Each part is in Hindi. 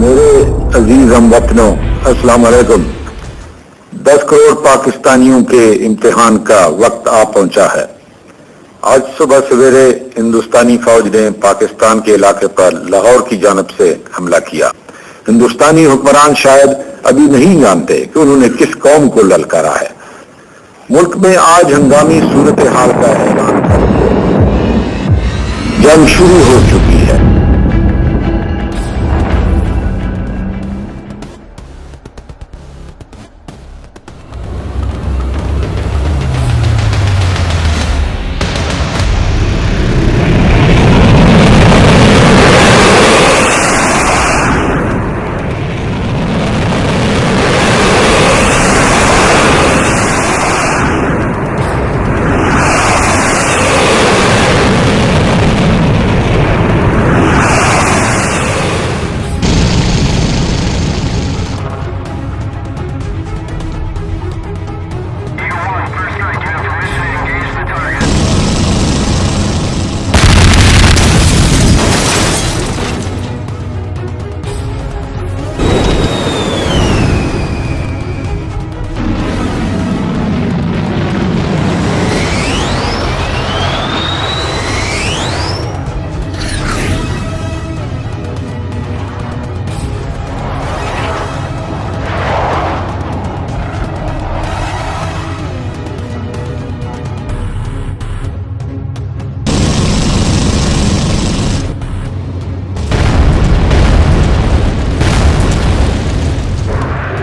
मेरे अजीज हमवतनों, अस्सलाम वालेकुम। 10 करोड़ पाकिस्तानियों के इम्तिहान का वक्त आ पहुंचा है। आज सुबह सवेरे हिंदुस्तानी फौज ने पाकिस्तान के इलाके पर लाहौर की जानब से हमला किया। हिंदुस्तानी हुक्मरान शायद अभी नहीं जानते कि उन्होंने किस कौम को ललकारा है। मुल्क में आज हंगामी सूरत हाल का ऐलान करके जंग शुरू हो चुकी है।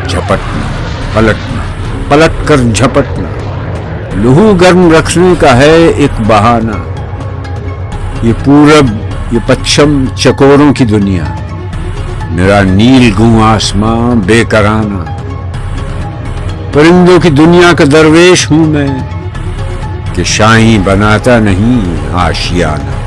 झपटना, पलटना, पलटकर झपटना, लहू गर्म रखने का है एक बहाना। ये पूरब, ये पश्चिम चकोरों की दुनिया, मेरा नील गूं आसमां बेकराना। परिंदों की दुनिया का दरवेश हूं मैं कि शाही बनाता नहीं आशियाना।